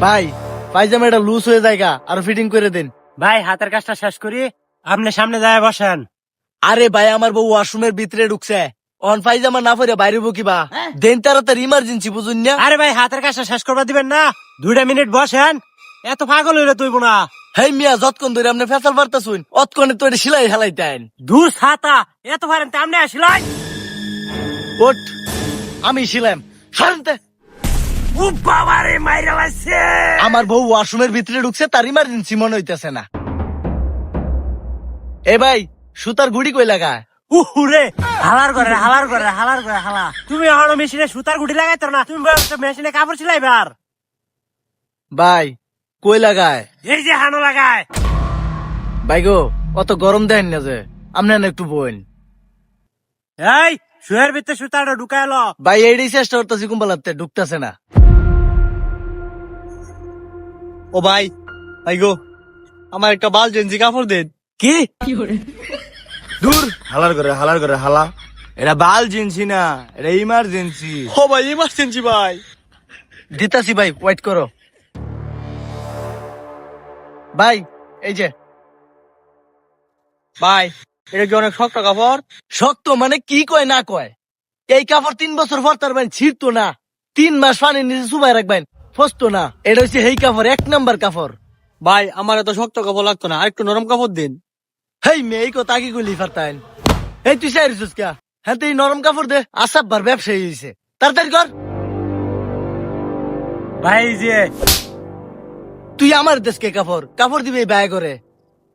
ভাই পায়জামাটা লুজ হয়ে যায়গা আর ফিটিং করে দেন। ভাই হাতের কাজটা শেষ করি, আপনি সামনে যায় বসেন। আরে ভাই আমার বউ ওয়াশরুমের ভিতরে ঢুকছে, অন পায়জামা না পরে বাইরে কিবা দেন, তাড়াতাড়ি ইমার্জেন্সি বুঝুন না। আরে ভাই হাতের কাজটা শেষ করবা দিবেন না, 2 মিনিট বসেন। এত পাগল হইলে তুইব না। হেই মিয়া যতক্ষণ ধরে আপনি ফেসাল পারতা শুন, অতক্ষণে তো এটা সিলাই হেলাইতেন। দূর ছাতা এত পারেন তামনে আসিলাই। ওঠ, আমি ছিলাম সারতে। ও বাবা রে মাইরা লাইছে। আমার বউ ওয়াশরুমের ভিতরে ঢুকছে, তার ইমার্জেন্সি মনে হইতেছে না। এ ভাই সুতার গুড়ি কই লাগায়? উহুরে হালার করে হালার করে হালার করে হালা। তুমি এখন মেশিনে সুতার গুটি লাগাইতো না, তুমি মেশিনে কাপড় সিলাইবার। ভাই কই লাগায়? এই যে হানো লাগায়। ভাই গো অত গরম দেন না যে, আপনার একটু বোন। এই শুয়ের ভিতরে সুতাটা ঢুকাইলো। ভাই এইটাই চেষ্টা করতেছি, কুম্পালাতে ঢুকতেছে না। ও ভাই, ভাই গো আমার একটা বাল জেন্সি কাপড় দেন। কি দূর হালার করে হালা, এটা বাল জিনছি না, এটা ইমার্জেন্সি। ও ভাই ইমার্জেন্সি ভাই। দিতাছি ভাই, ওয়েট করো। ভাই এই যে। ভাই এটা কি অনেক শক্ত কাপড়? শক্ত মানে কি কয় না কয়? এই কাপড় 3 বছর পর তার ছিড়তো না, 3 মাস পানির নিচে চুবাই রাখবেন, ফসতো না। এটা হচ্ছে এই কাপড়, 1 নাম্বার কাপড়। ভাই আমার এত শক্ত কাপড় লাগতো না, আরেকটু নরম কাপড় দিন। হেই মেয়ে এই কথা কি গুলি ফারতাইন? এই তুই চাইছিস কে? হ্যাঁ তুই নরম কাপড় দে, আসাব বার ব্যবসায়ী হয়েছে, তাড়াতাড়ি কর। ভাই যে তুই আমার দেশকে কাপড় কাপড় দিবি ব্যয় করে।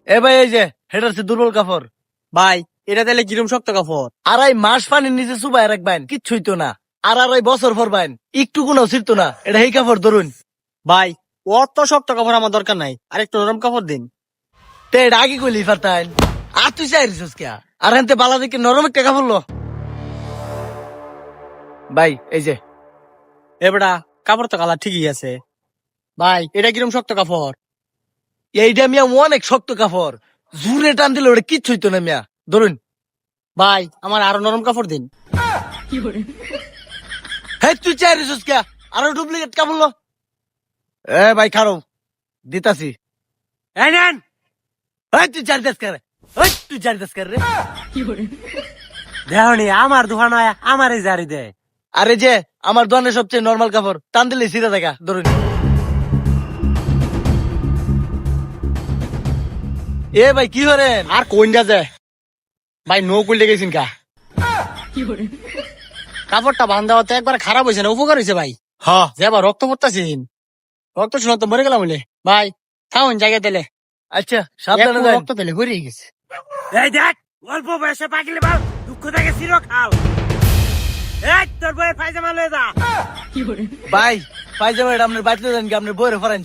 এ ভাই এই যে হেটার হচ্ছে দুর্বল কাপড়। ভাই এটা তাহলে কিরম শক্ত কাপড়? 2.5 মাস পানির নিচে চুবাই রাখবেন, কিচ্ছুই তো না। 2.5 বছর পরবেন, একটু কোনো ছিড়তো না। এটা এই কাপড় ধরুন। ভাই অত শক্ত কাপড় আমার দরকার নাই, আরেকটু নরম কাপড় দিন। তে এটা আগে কইলি ফারতাইন। আর তুই চাইছিস কে? আর হেনতে বালা দিকে নরম একটা কাপড় লো। ভাই এই যে। এবড়া কাপড় তো কালার ঠিকই আছে। ভাই এটা কিরম শক্ত কাপড়? এইটা মিয়া অনেক শক্ত কাপড়, জুড়ে টান দিলে ওটা কিচ্ছুই তো না মিয়া, ধরুন। ভাই আমার আরো নরম কাপড় দিন। হ্যাঁ তুই চাইছিস কে? আরো ডুপ্লিকেট কাপড় লো। এ ভাই খারো, দিতাছি। এই নেন। এই তুই চারিদাস করে, এই তুই চারিদাস কর রে। দেহনি আমার দোকান আমারই জারি দে। আরে যে আমার দোকানের সবচেয়ে নরমাল কাপড়, টান দিলে সিধা দেখা, ধরুন। এ ভাই কি করেন? আর কোন যাচ্ছে ভাই, নো কুলতে গেছেন কা? কাপড়টা বান্ধা হতে একবার খারাপ হয়েছে না, উপকার হয়েছে ভাই। হ্যাঁ যে আবার রক্ত পড়তাছেন, রক্ত শুনে তো মরে গেলাম বলে। ভাই থাকুন জায়গা দিলে, আচ্ছা সাবধানে যান। রক্ত দিলে হরিয়ে গেছে। এই দেখ অল্প বয়সে পাকিলে বাল দুঃখ থেকে চিরকাল। এই তোর বইয়ের পায়জামা লয়ে যা। ভাই পায়জামা এটা আপনার বাঁচলে যান কি, আপনার বইয়ের ফরান